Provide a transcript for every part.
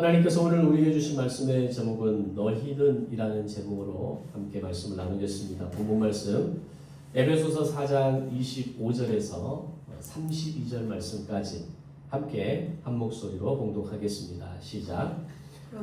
하나님께서 오늘 우리에게 주신 말씀의 제목은 너희는 이라는 제목으로 함께 말씀을 나누겠습니다. 본문 말씀 에베소서 4장 25절에서 32절 말씀까지 함께 한 목소리로 봉독하겠습니다. 시작.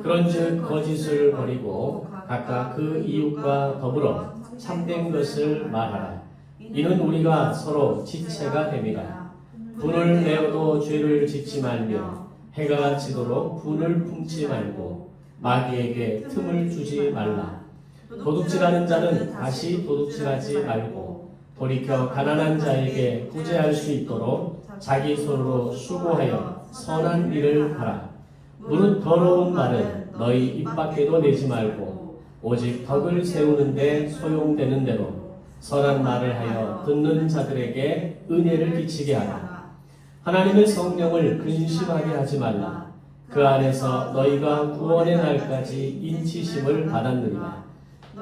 그런즉 거짓을 버리고 각각 그 이웃과 더불어 참된 것을 말하라. 이는 우리가 서로 지체가 됨이라. 분을 내어도 죄를 짓지 말며 해가 지도록 분을 품지 말고 마귀에게 틈을 주지 말라. 도둑질하는 자는 다시 도둑질하지 말고 돌이켜 가난한 자에게 구제할 수 있도록 자기 손으로 수고하여 선한 일을 하라. 무릇 더러운 말은 너희 입 밖에도 내지 말고 오직 덕을 세우는데 소용되는 대로 선한 말을 하여 듣는 자들에게 은혜를 끼치게 하라. 하나님의 성령을 근심하게 하지 말라. 그 안에서 너희가 구원의 날까지 인치심을 받았느니라.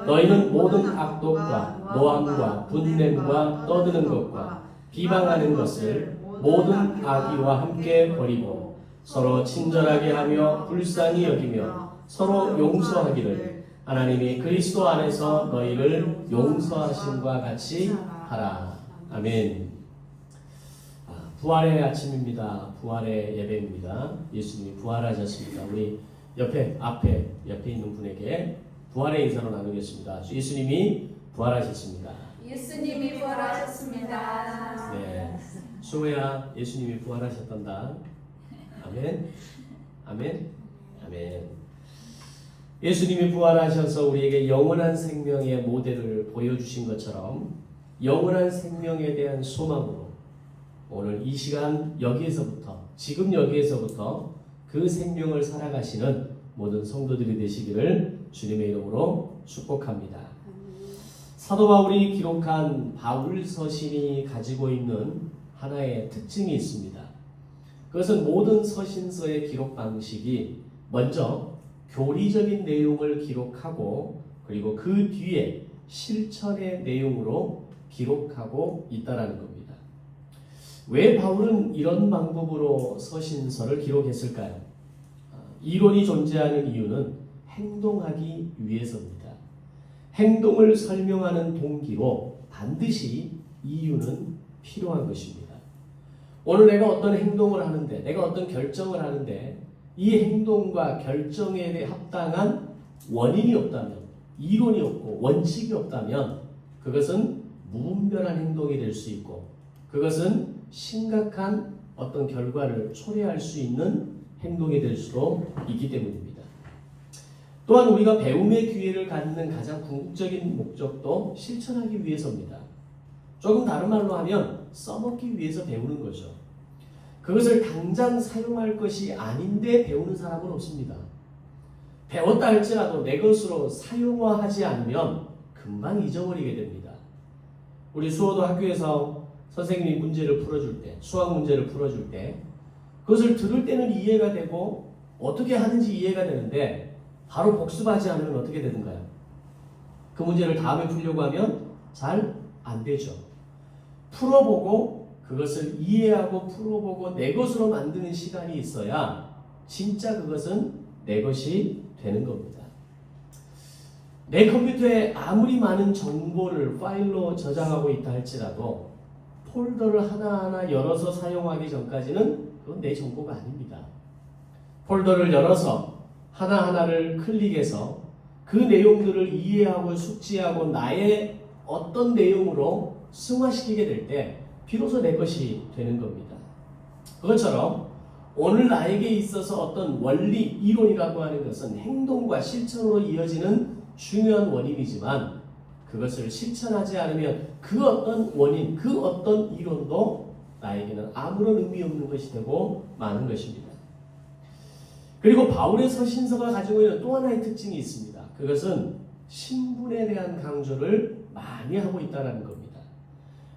너희는 모든 악독과 노함과 분냄과 떠드는 것과 비방하는 것을 모든 악의와 함께 버리고 서로 친절하게 하며 불쌍히 여기며 서로 용서하기를 하나님이 그리스도 안에서 너희를 용서하심과 같이 하라. 아멘. 부활의 아침입니다. 부활의 예배입니다. 예수님이 부활하셨습니다. 우리 앞에 있는 분에게 부활의 인사로 나누겠습니다. 예수님이 부활하셨습니다. 예수님이 부활하셨습니다. 네, 수호야, 예수님이 부활하셨단다. 아멘, 아멘, 아멘. 예수님이 부활하셔서 우리에게 영원한 생명의 모델을 보여주신 것처럼 영원한 생명에 대한 소망으로 오늘 이 시간 지금 여기에서부터 그 생명을 살아가시는 모든 성도들이 되시기를 주님의 이름으로 축복합니다. 사도 바울이 기록한 바울 서신이 가지고 있는 하나의 특징이 있습니다. 그것은 모든 서신서의 기록 방식이 먼저 교리적인 내용을 기록하고 그리고 그 뒤에 실천의 내용으로 기록하고 있다는 겁니다. 왜 바울은 이런 방법으로 서신서를 기록했을까요? 이론이 존재하는 이유는 행동하기 위해서입니다. 행동을 설명하는 동기로 반드시 이유는 필요한 것입니다. 오늘 내가 어떤 행동을 하는데, 내가 어떤 결정을 하는데 이 행동과 결정에 대해 합당한 원인이 없다면, 이론이 없고 원칙이 없다면 그것은 무분별한 행동이 될 수 있고 그것은 심각한 어떤 결과를 초래할 수 있는 행동이 될 수도 있기 때문입니다. 또한 우리가 배움의 기회를 갖는 가장 궁극적인 목적도 실천하기 위해서입니다. 조금 다른 말로 하면 써먹기 위해서 배우는 거죠. 그것을 당장 사용할 것이 아닌데 배우는 사람은 없습니다. 배웠다 할지라도 내 것으로 사용화하지 않으면 금방 잊어버리게 됩니다. 우리 수호도 학교에서 선생님이 문제를 풀어줄 때, 수학 문제를 풀어줄 때 그것을 들을 때는 이해가 되고 어떻게 하는지 이해가 되는데 바로 복습하지 않으면 어떻게 되는가요? 그 문제를 다음에 풀려고 하면 잘 안 되죠. 풀어보고 그것을 이해하고 풀어보고 내 것으로 만드는 시간이 있어야 진짜 그것은 내 것이 되는 겁니다. 내 컴퓨터에 아무리 많은 정보를 파일로 저장하고 있다 할지라도 폴더를 하나하나 열어서 사용하기 전까지는 그건 내 정보가 아닙니다. 폴더를 열어서 하나하나를 클릭해서 그 내용들을 이해하고 숙지하고 나의 어떤 내용으로 승화시키게 될 때 비로소 내 것이 되는 겁니다. 그것처럼 오늘 나에게 있어서 어떤 원리, 이론이라고 하는 것은 행동과 실천으로 이어지는 중요한 원인이지만 그것을 실천하지 않으면 그 어떤 원인, 그 어떤 이론도 나에게는 아무런 의미 없는 것이 되고 마는 것입니다. 그리고 바울의 서신서가 가지고 있는 또 하나의 특징이 있습니다. 그것은 신분에 대한 강조를 많이 하고 있다는 겁니다.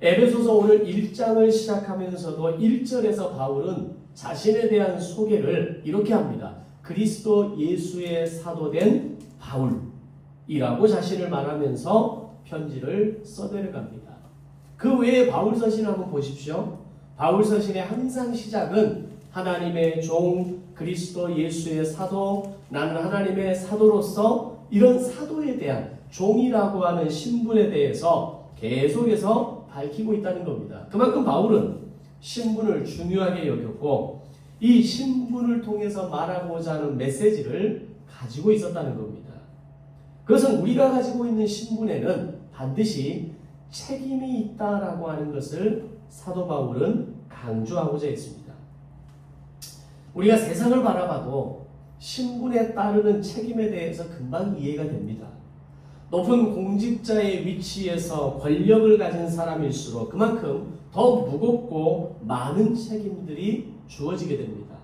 에베소서 오늘 1장을 시작하면서도 1절에서 바울은 자신에 대한 소개를 이렇게 합니다. 그리스도 예수의 사도된 바울이라고 자신을 말하면서 편지를 써내려갑니다. 그 외에 바울 서신을 한번 보십시오. 바울 서신의 항상 시작은 하나님의 종 그리스도 예수의 사도, 나는 하나님의 사도로서 이런 사도에 대한 종이라고 하는 신분에 대해서 계속해서 밝히고 있다는 겁니다. 그만큼 바울은 신분을 중요하게 여겼고 이 신분을 통해서 말하고자 하는 메시지를 가지고 있었다는 겁니다. 그것은 우리가 가지고 있는 신분에는 반드시 책임이 있다라고 하는 것을 사도 바울은 강조하고자 했습니다. 우리가 세상을 바라봐도 신분에 따르는 책임에 대해서 금방 이해가 됩니다. 높은 공직자의 위치에서 권력을 가진 사람일수록 그만큼 더 무겁고 많은 책임들이 주어지게 됩니다.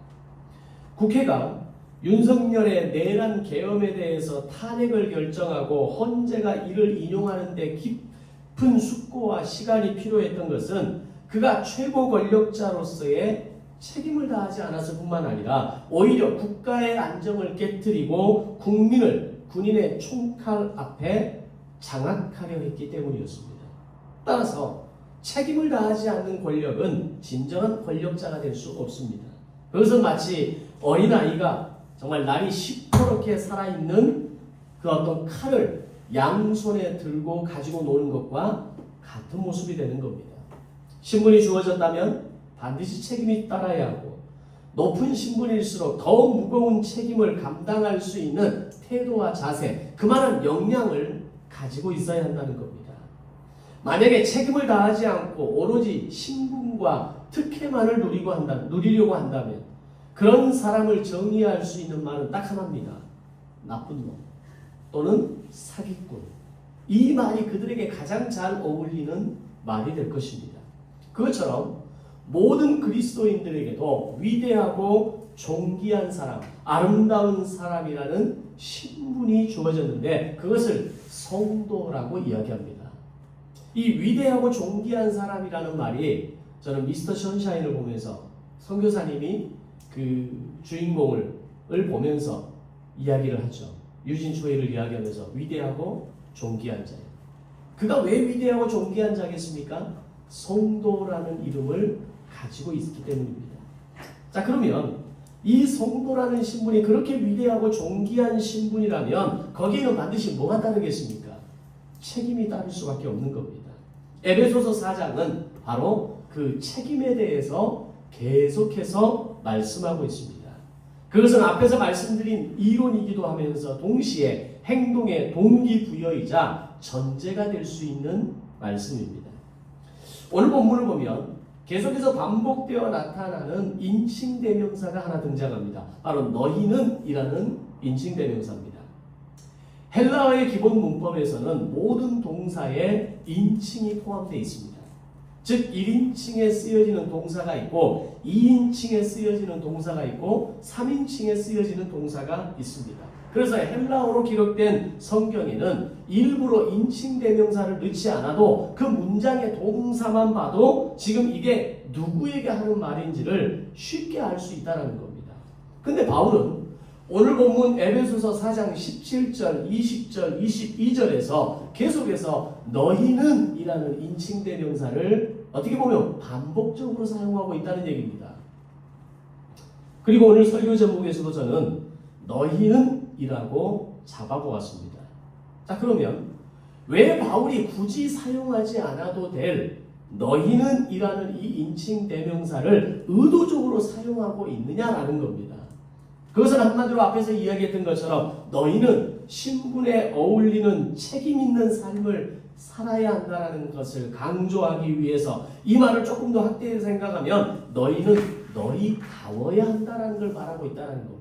국회가 윤석열의 내란 계엄에 대해서 탄핵을 결정하고 헌재가 이를 인용하는 데 깊은 숙고와 시간이 필요했던 것은 그가 최고 권력자로서의 책임을 다하지 않았을 뿐만 아니라 오히려 국가의 안정을 깨트리고 국민을 군인의 총칼 앞에 장악하려 했기 때문이었습니다. 따라서 책임을 다하지 않는 권력은 진정한 권력자가 될 수 없습니다. 그것은 마치 어린아이가 정말 날이 시퍼렇게 살아있는 그 어떤 칼을 양손에 들고 가지고 노는 것과 같은 모습이 되는 겁니다. 신분이 주어졌다면 반드시 책임이 따라야 하고 높은 신분일수록 더 무거운 책임을 감당할 수 있는 태도와 자세, 그만한 역량을 가지고 있어야 한다는 겁니다. 만약에 책임을 다하지 않고 오로지 신분과 특혜만을 누리려고 한다면 그런 사람을 정의할 수 있는 말은 딱 하나입니다. 나쁜 놈 또는 사기꾼. 이 말이 그들에게 가장 잘 어울리는 말이 될 것입니다. 그것처럼 모든 그리스도인들에게도 위대하고 존귀한 사람, 아름다운 사람이라는 신분이 주어졌는데 그것을 성도라고 이야기합니다. 이 위대하고 존귀한 사람이라는 말이 저는 미스터 션샤인을 보면서 선교사님이 그 주인공을 보면서 이야기를 하죠. 유진 초이를 이야기하면서 위대하고 존귀한 자예요. 그가 왜 위대하고 존귀한 자겠습니까? 성도라는 이름을 가지고 있기 때문입니다. 자, 그러면 이 성도라는 신분이 그렇게 위대하고 존귀한 신분이라면 거기에는 반드시 뭐가 따르겠습니까? 책임이 따를 수밖에 없는 겁니다. 에베소서 4장은 바로 그 책임에 대해서 계속해서 말씀하고 있습니다. 그것은 앞에서 말씀드린 이론이기도 하면서 동시에 행동의 동기부여이자 전제가 될 수 있는 말씀입니다. 오늘 본문을 보면 계속해서 반복되어 나타나는 인칭대명사가 하나 등장합니다. 바로 너희는 이라는 인칭대명사입니다. 헬라어의 기본 문법에서는 모든 동사에 인칭이 포함되어 있습니다. 즉 1인칭에 쓰여지는 동사가 있고 2인칭에 쓰여지는 동사가 있고 3인칭에 쓰여지는 동사가 있습니다. 그래서 헬라어로 기록된 성경에는 일부러 인칭대명사를 넣지 않아도 그 문장의 동사만 봐도 지금 이게 누구에게 하는 말인지를 쉽게 알 수 있다는 겁니다. 근데 바울은 오늘 본문 에베소서 4장 17절, 20절, 22절에서 계속해서 너희는 이라는 인칭대명사를 어떻게 보면 반복적으로 사용하고 있다는 얘기입니다. 그리고 오늘 설교 제목에서도 저는 너희는 이라고 잡아보았습니다. 자, 그러면 왜 바울이 굳이 사용하지 않아도 될 너희는 이라는 이 인칭대명사를 의도적으로 사용하고 있느냐라는 겁니다. 그것은 한마디로 앞에서 이야기했던 것처럼 너희는 신분에 어울리는 책임 있는 삶을 살아야 한다는 것을 강조하기 위해서 이 말을 조금 더 확대해서 생각하면 너희는 너희다워야 한다는 걸 말하고 있다는 겁니다.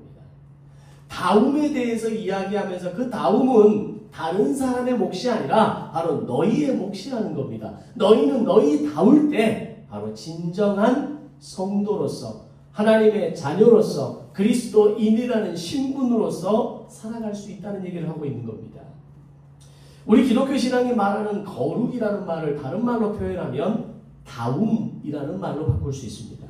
다움에 대해서 이야기하면서 그 다움은 다른 사람의 몫이 아니라 바로 너희의 몫이라는 겁니다. 너희는 너희다울 때 바로 진정한 성도로서 하나님의 자녀로서 그리스도인이라는 신분으로서 살아갈 수 있다는 얘기를 하고 있는 겁니다. 우리 기독교 신앙이 말하는 거룩이라는 말을 다른 말로 표현하면 다움이라는 말로 바꿀 수 있습니다.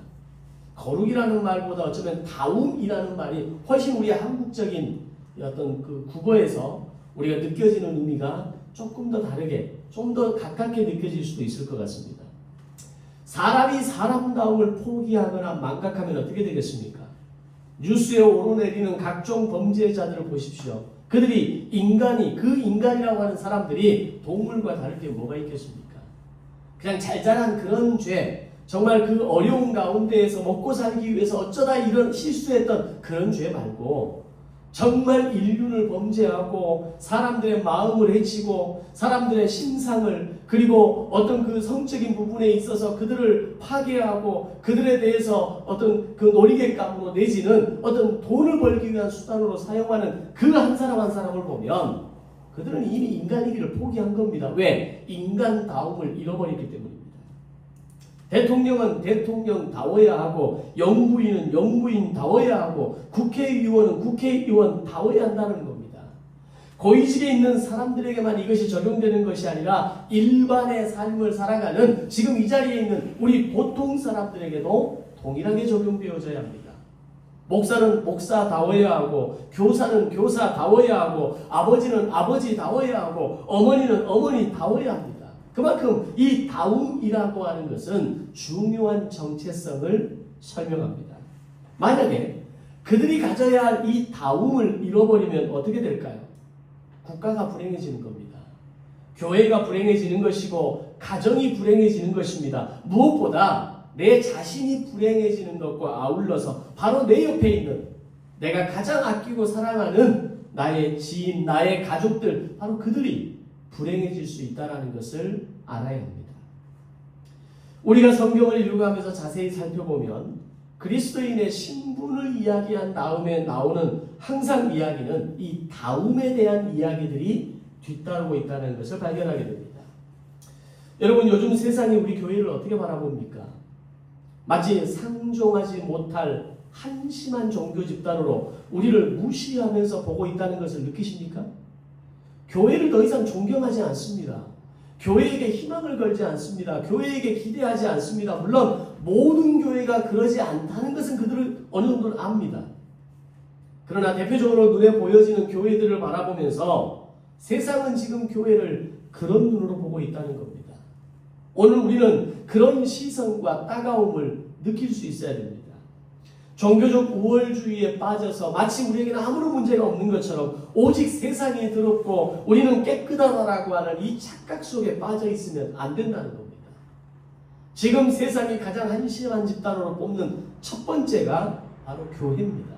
거룩이라는 말보다 어쩌면 다움이라는 말이 훨씬 우리의 한국적인 어떤 그 국어에서 우리가 느껴지는 의미가 조금 더 다르게, 좀 더 가깝게 느껴질 수도 있을 것 같습니다. 사람이 사람다움을 포기하거나 망각하면 어떻게 되겠습니까? 뉴스에 오르내리는 각종 범죄자들을 보십시오. 그들이 그 인간이라고 하는 사람들이 동물과 다를 게 뭐가 있겠습니까? 그냥 잘 자란 그런 죄, 정말 그 어려운 가운데에서 먹고 살기 위해서 어쩌다 이런 실수했던 그런 죄 말고 정말 인륜을 범죄하고 사람들의 마음을 해치고 사람들의 신상을 그리고 어떤 그 성적인 부분에 있어서 그들을 파괴하고 그들에 대해서 어떤 그 놀이개감으로 내지는 어떤 돈을 벌기 위한 수단으로 사용하는 그 한 사람 한 사람을 보면 그들은 이미 인간이기를 포기한 겁니다. 왜? 인간다움을 잃어버렸기 때문입니다. 대통령은 대통령다워야 하고 영부인은 영부인다워야 하고 국회의원은 국회의원다워야 한다는 겁니다. 고위직에 있는 사람들에게만 이것이 적용되는 것이 아니라 일반의 삶을 살아가는 지금 이 자리에 있는 우리 보통 사람들에게도 동일하게 적용되어져야 합니다. 목사는 목사다워야 하고 교사는 교사다워야 하고 아버지는 아버지다워야 하고 어머니는 어머니다워야 합니다. 그만큼 이 다움이라고 하는 것은 중요한 정체성을 설명합니다. 만약에 그들이 가져야 할 이 다움을 잃어버리면 어떻게 될까요? 국가가 불행해지는 겁니다. 교회가 불행해지는 것이고 가정이 불행해지는 것입니다. 무엇보다 내 자신이 불행해지는 것과 아울러서 바로 내 옆에 있는 내가 가장 아끼고 사랑하는 나의 지인, 나의 가족들 바로 그들이 불행해질 수 있다는 것을 알아야 합니다. 우리가 성경을 읽어가면서 자세히 살펴보면 그리스도인의 신분을 이야기한 다음에 나오는 항상 이야기는 이 다움에 대한 이야기들이 뒤따르고 있다는 것을 발견하게 됩니다. 여러분 요즘 세상이 우리 교회를 어떻게 바라봅니까? 마치 상종하지 못할 한심한 종교 집단으로 우리를 무시하면서 보고 있다는 것을 느끼십니까? 교회를 더 이상 존경하지 않습니다. 교회에게 희망을 걸지 않습니다. 교회에게 기대하지 않습니다. 물론 모든 교회가 그러지 않다는 것은 그들을 어느 정도는 압니다. 그러나 대표적으로 눈에 보여지는 교회들을 바라보면서 세상은 지금 교회를 그런 눈으로 보고 있다는 겁니다. 오늘 우리는 그런 시선과 따가움을 느낄 수 있어야 됩니다. 종교적 우월주의에 빠져서 마치 우리에게는 아무런 문제가 없는 것처럼 오직 세상이 더럽고 우리는 깨끗하다라고 하는 이 착각 속에 빠져 있으면 안 된다는 겁니다. 지금 세상이 가장 한심한 집단으로 뽑는 첫 번째가 바로 교회입니다.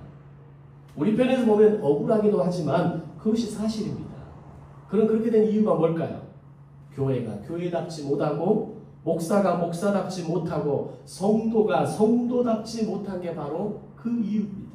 우리 편에서 보면 억울하기도 하지만 그것이 사실입니다. 그럼 그렇게 된 이유가 뭘까요? 교회가 교회답지 못하고 목사가 목사답지 못하고 성도가 성도답지 못한 게 바로 그 이유입니다.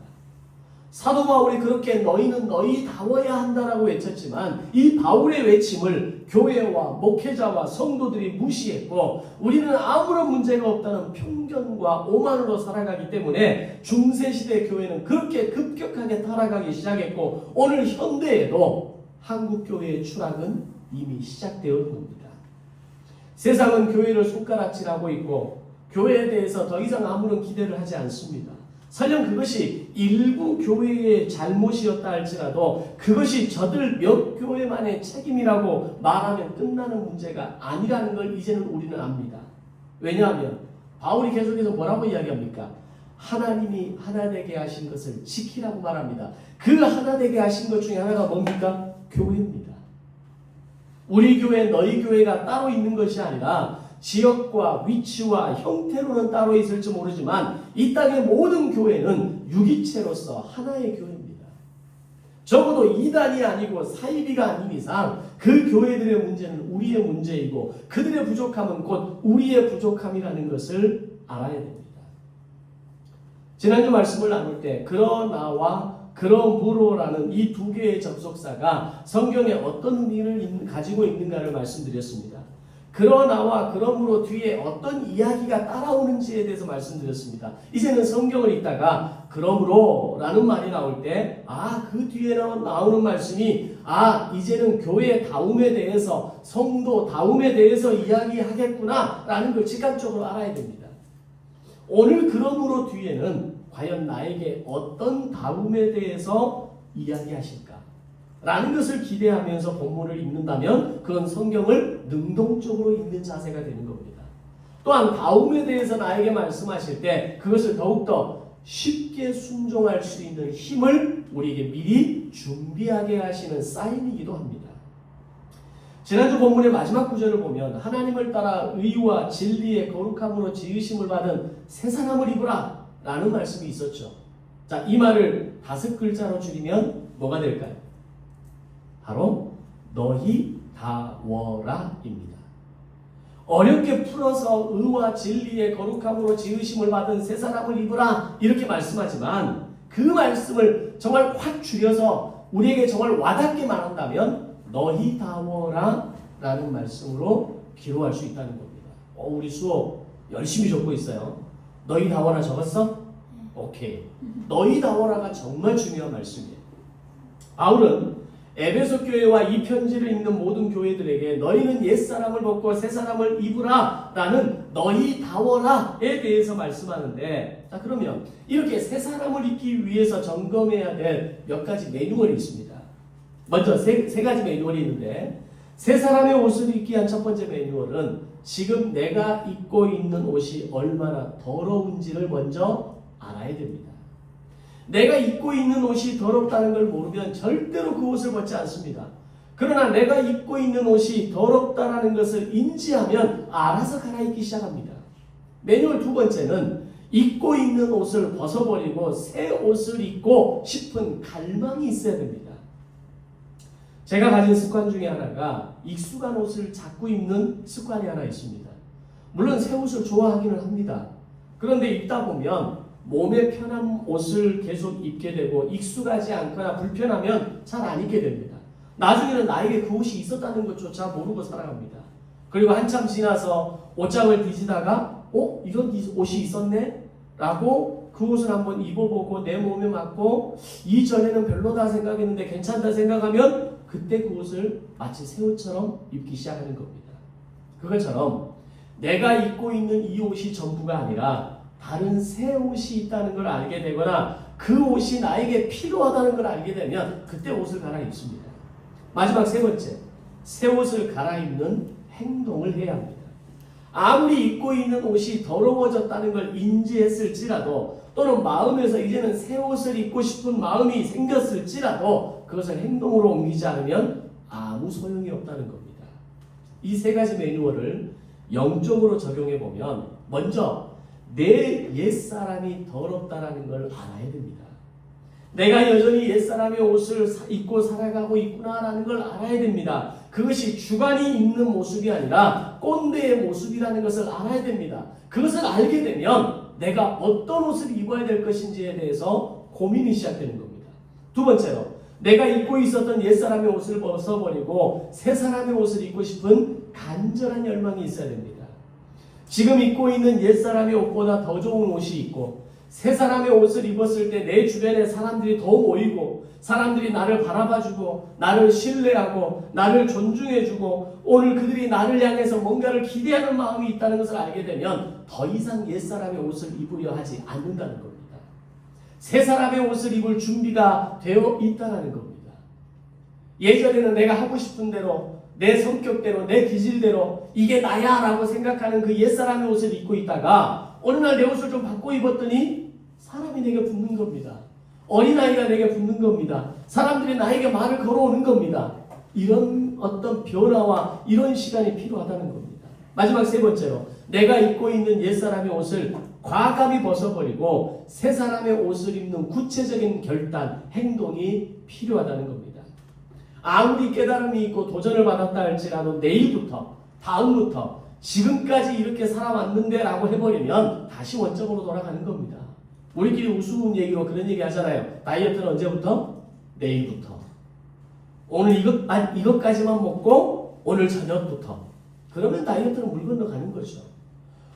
사도 바울이 그렇게 너희는 너희다워야 한다라고 외쳤지만 이 바울의 외침을 교회와 목회자와 성도들이 무시했고 우리는 아무런 문제가 없다는 편견과 오만으로 살아가기 때문에 중세시대 교회는 그렇게 급격하게 타락하기 시작했고 오늘 현대에도 한국교회의 추락은 이미 시작되어 있는 겁니다. 세상은 교회를 손가락질하고 있고 교회에 대해서 더 이상 아무런 기대를 하지 않습니다. 설령 그것이 일부 교회의 잘못이었다 할지라도 그것이 저들 몇 교회만의 책임이라고 말하면 끝나는 문제가 아니라는 걸 이제는 우리는 압니다. 왜냐하면 바울이 계속해서 뭐라고 이야기합니까? 하나님이 하나 되게 하신 것을 지키라고 말합니다. 그 하나 되게 하신 것 중에 하나가 뭡니까? 교회입니다. 우리 교회, 너희 교회가 따로 있는 것이 아니라 지역과 위치와 형태로는 따로 있을지 모르지만 이 땅의 모든 교회는 유기체로서 하나의 교회입니다. 적어도 이단이 아니고 사이비가 아닌 이상 그 교회들의 문제는 우리의 문제이고 그들의 부족함은 곧 우리의 부족함이라는 것을 알아야 됩니다. 지난주 말씀을 나눌 때 그러나와 그러므로라는 이 두 개의 접속사가 성경에 어떤 의미를 가지고 있는가를 말씀드렸습니다. 그러나와 그러므로 뒤에 어떤 이야기가 따라오는지에 대해서 말씀드렸습니다. 이제는 성경을 읽다가 그러므로라는 말이 나올 때 그 뒤에 나오는 말씀이 이제는 교회 다움에 대해서 성도 다움에 대해서 이야기하겠구나 라는 걸 직감적으로 알아야 됩니다. 오늘 그러므로 뒤에는 과연 나에게 어떤 다움에 대해서 이야기하실까? 라는 것을 기대하면서 본문을 읽는다면 그건 성경을 능동적으로 읽는 자세가 되는 겁니다. 또한 다움에 대해서 나에게 말씀하실 때 그것을 더욱더 쉽게 순종할 수 있는 힘을 우리에게 미리 준비하게 하시는 사인이기도 합니다. 지난주 본문의 마지막 구절을 보면 하나님을 따라 의와 진리의 거룩함으로 지으심을 받은 새 사람을 입으라 라는 말씀이 있었죠. 자, 이 말을 5글자로 줄이면 뭐가 될까요? 바로 너희 다워라입니다. 어렵게 풀어서 의와 진리의 거룩함으로 지으심을 받은 새 사람을 입으라 이렇게 말씀하지만 그 말씀을 정말 확 줄여서 우리에게 정말 와닿게 말한다면 너희 다워라 라는 말씀으로 기록할 수 있다는 겁니다. 우리 수업 열심히 적고 있어요. 너희 다워라 적었어? 오케이. 너희 다워라가 정말 중요한 말씀이에요. 바울은 에베소 교회와 이 편지를 읽는 모든 교회들에게 너희는 옛사람을 벗고 새사람을 입으라 라는 너희 다워라에 대해서 말씀하는데, 자, 그러면 이렇게 새사람을 입기 위해서 점검해야 될 몇 가지 매뉴얼이 있습니다. 먼저 세 가지 매뉴얼이 있는데, 새사람의 옷을 입기 위한 첫 번째 매뉴얼은 지금 내가 입고 있는 옷이 얼마나 더러운지를 먼저 알아야 됩니다. 내가 입고 있는 옷이 더럽다는 걸 모르면 절대로 그 옷을 벗지 않습니다. 그러나 내가 입고 있는 옷이 더럽다는 것을 인지하면 알아서 갈아입기 시작합니다. 매뉴얼 두 번째는 입고 있는 옷을 벗어버리고 새 옷을 입고 싶은 갈망이 있어야 됩니다. 제가 가진 습관 중에 하나가 익숙한 옷을 자꾸 입는 습관이 하나 있습니다. 물론 새 옷을 좋아하기는 합니다. 그런데 입다 보면 몸에 편한 옷을 계속 입게 되고 익숙하지 않거나 불편하면 잘 안 입게 됩니다. 나중에는 나에게 그 옷이 있었다는 것조차 모르고 살아갑니다. 그리고 한참 지나서 옷장을 뒤지다가 이런 옷이 있었네? 라고 그 옷을 한번 입어보고 내 몸에 맞고 이전에는 별로다 생각했는데 괜찮다 생각하면 그때 그 옷을 마치 새 옷처럼 입기 시작하는 겁니다. 그것처럼 내가 입고 있는 이 옷이 전부가 아니라 다른 새 옷이 있다는 걸 알게 되거나 그 옷이 나에게 필요하다는 걸 알게 되면 그때 옷을 갈아입습니다. 마지막 세 번째, 새 옷을 갈아입는 행동을 해야 합니다. 아무리 입고 있는 옷이 더러워졌다는 걸 인지했을지라도 또는 마음에서 이제는 새 옷을 입고 싶은 마음이 생겼을지라도 그것을 행동으로 옮기지 않으면 아무 소용이 없다는 겁니다. 이 세 가지 매뉴얼을 영적으로 적용해 보면 먼저 내 옛사람이 더럽다라는 걸 알아야 됩니다. 내가 여전히 옛사람의 옷을 입고 살아가고 있구나라는 걸 알아야 됩니다. 그것이 주관이 입는 모습이 아니라 꼰대의 모습이라는 것을 알아야 됩니다. 그것을 알게 되면 내가 어떤 옷을 입어야 될 것인지에 대해서 고민이 시작되는 겁니다. 두 번째로 내가 입고 있었던 옛사람의 옷을 벗어버리고 새사람의 옷을 입고 싶은 간절한 열망이 있어야 됩니다. 지금 입고 있는 옛사람의 옷보다 더 좋은 옷이 있고 새사람의 옷을 입었을 때 내 주변에 사람들이 더 모이고 사람들이 나를 바라봐주고 나를 신뢰하고 나를 존중해주고 오늘 그들이 나를 향해서 뭔가를 기대하는 마음이 있다는 것을 알게 되면 더 이상 옛사람의 옷을 입으려 하지 않는다는 겁니다. 새사람의 옷을 입을 준비가 되어 있다는 겁니다. 예전에는 내가 하고 싶은 대로 내 성격대로 내 기질대로 이게 나야 라고 생각하는 그 옛사람의 옷을 입고 있다가 어느 날 내 옷을 좀 바꿔 입었더니 사람이 내게 붙는 겁니다. 어린아이가 내게 붙는 겁니다. 사람들이 나에게 말을 걸어오는 겁니다. 이런 어떤 변화와 이런 시간이 필요하다는 겁니다. 마지막 세 번째로 내가 입고 있는 옛사람의 옷을 과감히 벗어버리고 새 사람의 옷을 입는 구체적인 결단, 행동이 필요하다는 겁니다. 아무리 깨달음이 있고 도전을 받았다 할지라도 내일부터, 다음부터 지금까지 이렇게 살아왔는데 라고 해버리면 다시 원점으로 돌아가는 겁니다. 우리끼리 우스운 얘기로 그런 얘기 하잖아요. 다이어트는 언제부터? 내일부터. 오늘 이것까지만 먹고 오늘 저녁부터. 그러면 다이어트는 물 건너가는 거죠.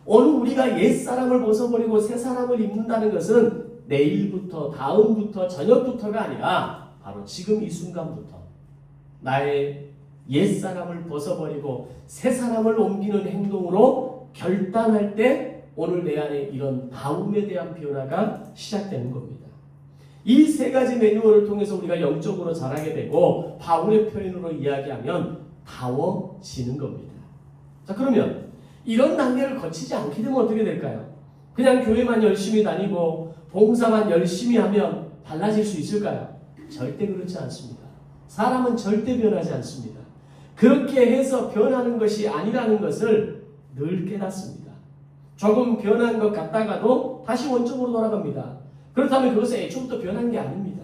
오늘 우리가 옛사람을 벗어버리고 새사람을 입는다는 것은 내일부터, 다음부터, 저녁부터가 아니라 바로 지금 이 순간부터 나의 옛사람을 벗어버리고 새사람을 옮기는 행동으로 결단할 때 오늘 내 안에 이런 다움에 대한 변화가 시작되는 겁니다. 이 세 가지 매뉴얼을 통해서 우리가 영적으로 자라게 되고 바울의 표현으로 이야기하면 다워지는 겁니다. 자, 그러면 이런 단계를 거치지 않게 되면 어떻게 될까요? 그냥 교회만 열심히 다니고 봉사만 열심히 하면 달라질 수 있을까요? 절대 그렇지 않습니다. 사람은 절대 변하지 않습니다. 그렇게 해서 변하는 것이 아니라는 것을 늘 깨닫습니다. 조금 변한 것 같다가도 다시 원점으로 돌아갑니다. 그렇다면 그것은 애초부터 변한 게 아닙니다.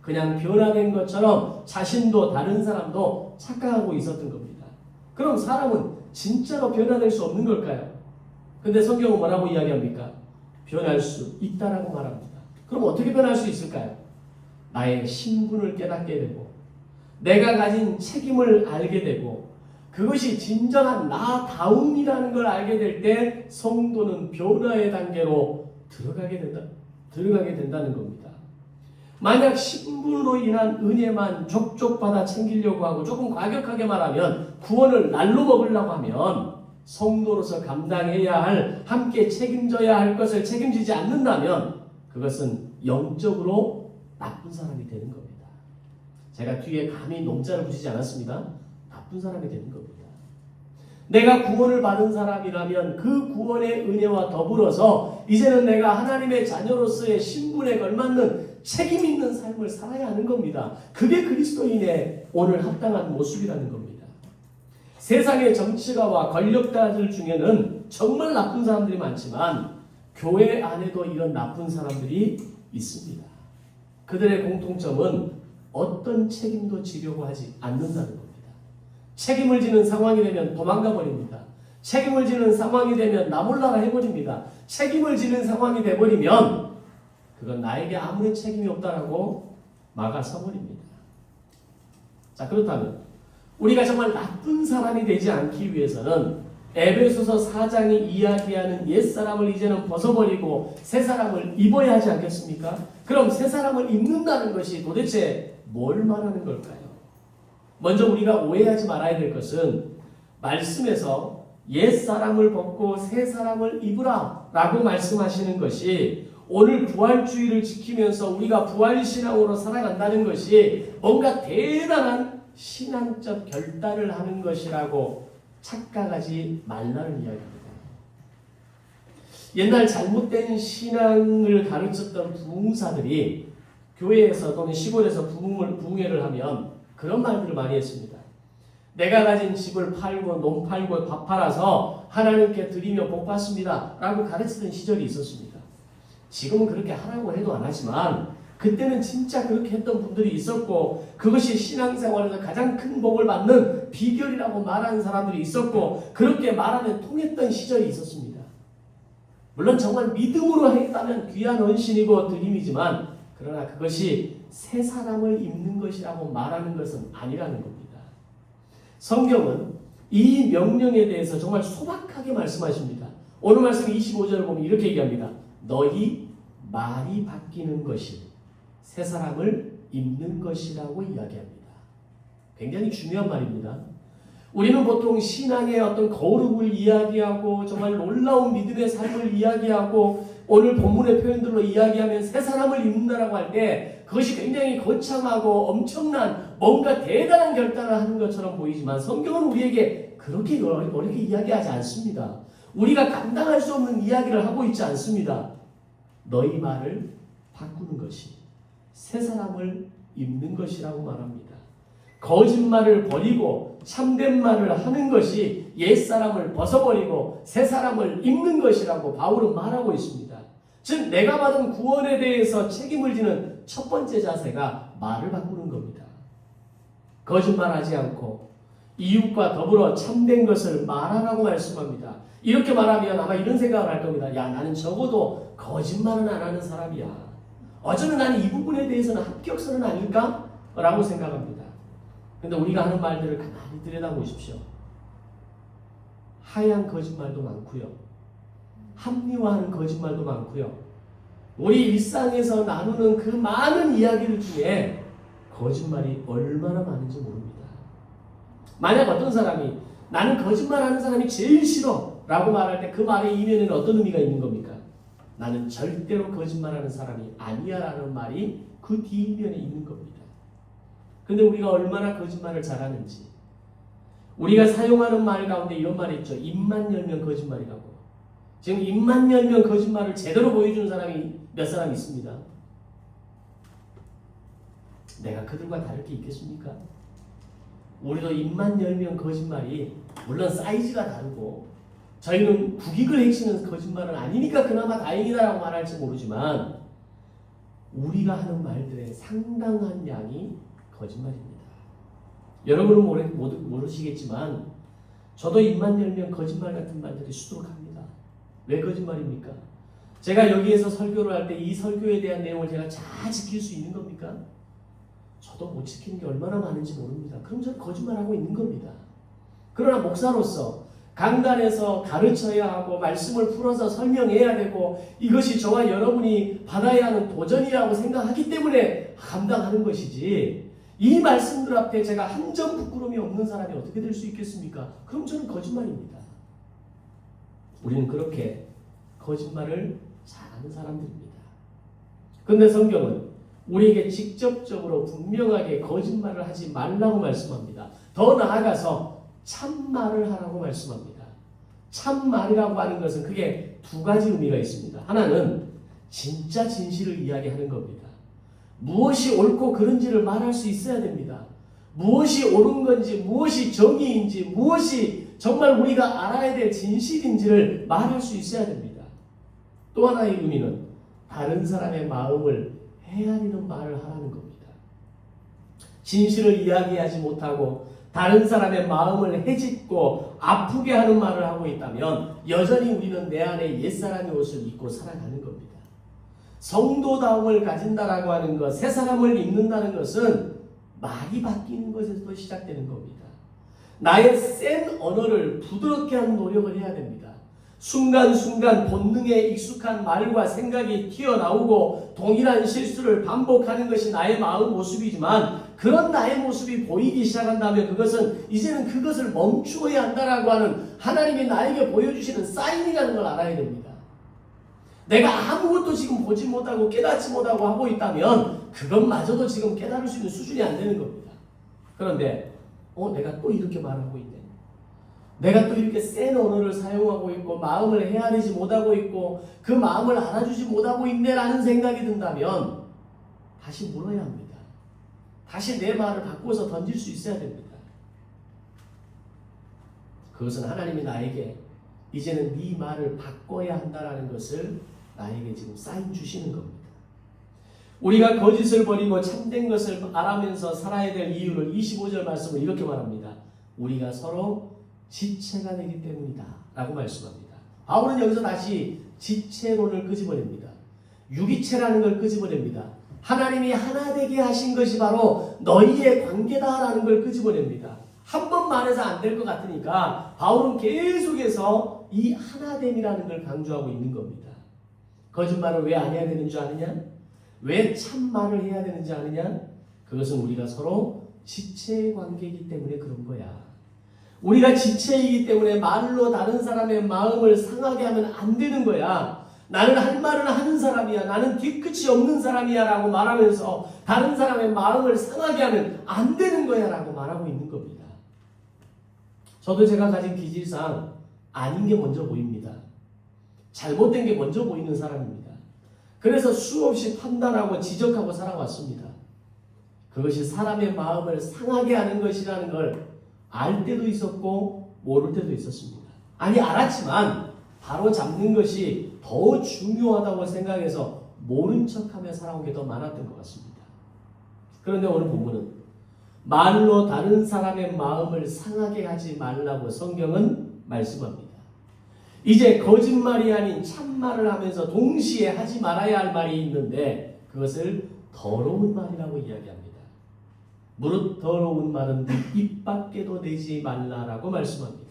그냥 변화된 것처럼 자신도 다른 사람도 착각하고 있었던 겁니다. 그럼 사람은 진짜로 변화될 수 없는 걸까요? 근데 성경은 뭐라고 이야기합니까? 변할 수 있다라고 말합니다. 그럼 어떻게 변할 수 있을까요? 나의 신분을 깨닫게 되고 내가 가진 책임을 알게 되고 그것이 진정한 나다움이라는 걸 알게 될 때 성도는 변화의 단계로 들어가게 된다는 겁니다. 만약 신분으로 인한 은혜만 족족 받아 챙기려고 하고 조금 과격하게 말하면 구원을 날로 먹으려고 하면 성도로서 감당해야 할 함께 책임져야 할 것을 책임지지 않는다면 그것은 영적으로 나쁜 사람이 되는 겁니다. 제가 뒤에 감히 농자를 붙이지 않았습니다. 나쁜 사람이 되는 겁니다. 내가 구원을 받은 사람이라면 그 구원의 은혜와 더불어서 이제는 내가 하나님의 자녀로서의 신분에 걸맞는 책임 있는 삶을 살아야 하는 겁니다. 그게 그리스도인의 오늘 합당한 모습이라는 겁니다. 세상의 정치가와 권력가들 중에는 정말 나쁜 사람들이 많지만 교회 안에도 이런 나쁜 사람들이 있습니다. 그들의 공통점은 어떤 책임도 지려고 하지 않는다는 겁니다. 책임을 지는 상황이 되면 도망가 버립니다. 책임을 지는 상황이 되면 나 몰라라 해버립니다. 책임을 지는 상황이 돼버리면 그건 나에게 아무런 책임이 없다라고 막아서버립니다. 자, 그렇다면 우리가 정말 나쁜 사람이 되지 않기 위해서는 에베소서 4장이 이야기하는 옛사람을 이제는 벗어버리고 새사람을 입어야 하지 않겠습니까? 그럼 새사람을 입는다는 것이 도대체 뭘 말하는 걸까요? 먼저 우리가 오해하지 말아야 될 것은 말씀에서 옛사람을 벗고 새사람을 입으라 라고 말씀하시는 것이 오늘 부활주의를 지키면서 우리가 부활신앙으로 살아간다는 것이 뭔가 대단한 신앙적 결단을 하는 것이라고 착각하지 말라는 이야기입니다. 옛날 잘못된 신앙을 가르쳤던 부흥사들이 교회에서 또는 시골에서 부흥회를 하면 그런 말들을 많이 했습니다. 내가 가진 집을 팔고 논 팔고 밥 팔아서 하나님께 드리며 복 받습니다 라고 가르치던 시절이 있었습니다. 지금은 그렇게 하라고 해도 안 하지만 그때는 진짜 그렇게 했던 분들이 있었고 그것이 신앙생활에서 가장 큰 복을 받는 비결이라고 말하는 사람들이 있었고 그렇게 말하면 통했던 시절이 있었습니다. 물론 정말 믿음으로 했다면 귀한 헌신이고 드림이지만 그러나 그것이 새 사람을 입는 것이라고 말하는 것은 아니라는 겁니다. 성경은 이 명령에 대해서 정말 소박하게 말씀하십니다. 오늘 말씀 25절을 보면 이렇게 얘기합니다. 너희 말이 바뀌는 것이 새 사람을 입는 것이라고 이야기합니다. 굉장히 중요한 말입니다. 우리는 보통 신앙의 어떤 거룩을 이야기하고 정말 놀라운 믿음의 삶을 이야기하고 오늘 본문의 표현들로 이야기하면 새 사람을 입는다라고 할 때 그것이 굉장히 거창하고 엄청난 뭔가 대단한 결단을 하는 것처럼 보이지만 성경은 우리에게 그렇게 어렵게 이야기하지 않습니다. 우리가 감당할 수 없는 이야기를 하고 있지 않습니다. 너희 말을 바꾸는 것이 새 사람을 입는 것이라고 말합니다. 거짓말을 버리고 참된 말을 하는 것이 옛사람을 벗어버리고 새 사람을 입는 것이라고 바울은 말하고 있습니다. 즉 내가 받은 구원에 대해서 책임을 지는 첫 번째 자세가 말을 바꾸는 겁니다. 거짓말하지 않고 이웃과 더불어 참된 것을 말하라고 말씀합니다. 이렇게 말하면 아마 이런 생각을 할 겁니다. 야, 나는 적어도 거짓말은 안 하는 사람이야. 어쩌면 나는 이 부분에 대해서는 합격선은 아닐까? 라고 생각합니다. 근데 우리가 하는 말들을 가만히 들여다보십시오. 하얀 거짓말도 많고요. 합리화하는 거짓말도 많고요. 우리 일상에서 나누는 그 많은 이야기들 중에 거짓말이 얼마나 많은지 모릅니다. 만약 어떤 사람이 나는 거짓말하는 사람이 제일 싫어 라고 말할 때 그 말의 이면에는 어떤 의미가 있는 겁니까? 나는 절대로 거짓말하는 사람이 아니야 라는 말이 그 뒷면에 있는 겁니다. 근데 우리가 얼마나 거짓말을 잘하는지 우리가 사용하는 말 가운데 이런 말이 있죠. 입만 열면 거짓말이라고. 지금 입만 열면 거짓말을 제대로 보여주는 사람이 몇 사람 있습니다. 내가 그들과 다를 게 있겠습니까? 우리도 입만 열면 거짓말이, 물론 사이즈가 다르고 저희는 국익을 해치는 거짓말은 아니니까 그나마 다행이다라고 말할지 모르지만 우리가 하는 말들의 상당한 양이 거짓말입니다. 여러분은 모르시겠지만 저도 입만 열면 거짓말 같은 말들이 수두룩합니다. 왜 거짓말입니까? 제가 여기에서 설교를 할 때 이 설교에 대한 내용을 제가 잘 지킬 수 있는 겁니까? 저도 못 지키는 게 얼마나 많은지 모릅니다. 그럼 저는 거짓말하고 있는 겁니다. 그러나 목사로서 강단에서 가르쳐야 하고 말씀을 풀어서 설명해야 되고 이것이 저와 여러분이 받아야 하는 도전이라고 생각하기 때문에 감당하는 것이지, 이 말씀들 앞에 제가 한 점 부끄러움이 없는 사람이 어떻게 될 수 있겠습니까? 그럼 저는 거짓말입니다. 우리는 그렇게 거짓말을 잘하는 사람들입니다. 그런데 성경은 우리에게 직접적으로 분명하게 거짓말을 하지 말라고 말씀합니다. 더 나아가서 참말을 하라고 말씀합니다. 참말이라고 하는 것은 그게 두 가지 의미가 있습니다. 하나는 진짜 진실을 이야기하는 겁니다. 무엇이 옳고 그른지를 말할 수 있어야 됩니다. 무엇이 옳은 건지, 무엇이 정의인지, 무엇이 정말 우리가 알아야 될 진실인지를 말할 수 있어야 됩니다. 또 하나의 의미는 다른 사람의 마음을 헤아리는 말을 하라는 겁니다. 진실을 이야기하지 못하고 다른 사람의 마음을 헤집고 아프게 하는 말을 하고 있다면 여전히 우리는 내 안에 옛사람의 옷을 입고 살아가는 겁니다. 성도다움을 가진다라고 하는 것, 새 사람을 입는다는 것은 말이 바뀌는 것에서 시작되는 겁니다. 나의 센 언어를 부드럽게 하는 노력을 해야 됩니다. 순간순간 본능에 익숙한 말과 생각이 튀어나오고 동일한 실수를 반복하는 것이 나의 마음 모습이지만, 그런 나의 모습이 보이기 시작한다면 그것은 이제는 그것을 멈추어야 한다라고 하는 하나님이 나에게 보여주시는 사인이라는 걸 알아야 됩니다. 내가 아무것도 지금 보지 못하고 깨닫지 못하고 하고 있다면 그것마저도 지금 깨달을 수 있는 수준이 안 되는 겁니다. 그런데 내가 또 이렇게 말하고 있네, 내가 또 이렇게 센 언어를 사용하고 있고 마음을 헤아리지 못하고 있고 그 마음을 알아주지 못하고 있네라는 생각이 든다면 다시 물어야 합니다. 다시 내 말을 바꿔서 던질 수 있어야 됩니다. 그것은 하나님이 나에게 이제는 네 말을 바꿔야 한다라는 것을 나에게 지금 사인 주시는 겁니다. 우리가 거짓을 버리고 참된 것을 알아면서 살아야 될 이유를 25절 말씀을 이렇게 말합니다. 우리가 서로 지체가 되기 때문이다 라고 말씀합니다. 바울은 여기서 다시 지체론을 끄집어냅니다. 유기체라는 걸 끄집어냅니다. 하나님이 하나 되게 하신 것이 바로 너희의 관계다라는 걸 끄집어냅니다. 한 번 말해서 안 될 것 같으니까 바울은 계속해서 이 하나됨이라는 걸 강조하고 있는 겁니다. 거짓말을 왜 안 해야 되는 줄 아느냐? 왜 참말을 해야 되는지 아느냐? 그것은 우리가 서로 지체의 관계이기 때문에 그런 거야. 우리가 지체이기 때문에 말로 다른 사람의 마음을 상하게 하면 안 되는 거야. 나는 할 말을 하는 사람이야, 나는 뒤끝이 없는 사람이야 라고 말하면서 다른 사람의 마음을 상하게 하면 안 되는 거야 라고 말하고 있는 겁니다. 저도 제가 가진 기질상 아닌 게 먼저 보입니다. 잘못된 게 먼저 보이는 사람입니다. 그래서 수없이 판단하고 지적하고 살아왔습니다. 그것이 사람의 마음을 상하게 하는 것이라는 걸 알 때도 있었고 모를 때도 있었습니다. 아니, 알았지만 바로 잡는 것이 더 중요하다고 생각해서 모른 척하며 살아온 게 더 많았던 것 같습니다. 그런데 오늘 본문은 말로 다른 사람의 마음을 상하게 하지 말라고 성경은 말씀합니다. 이제 거짓말이 아닌 참말을 하면서 동시에 하지 말아야 할 말이 있는데 그것을 더러운 말이라고 이야기합니다. 무릇 더러운 말은 입 밖에도 내지 말라라고 말씀합니다.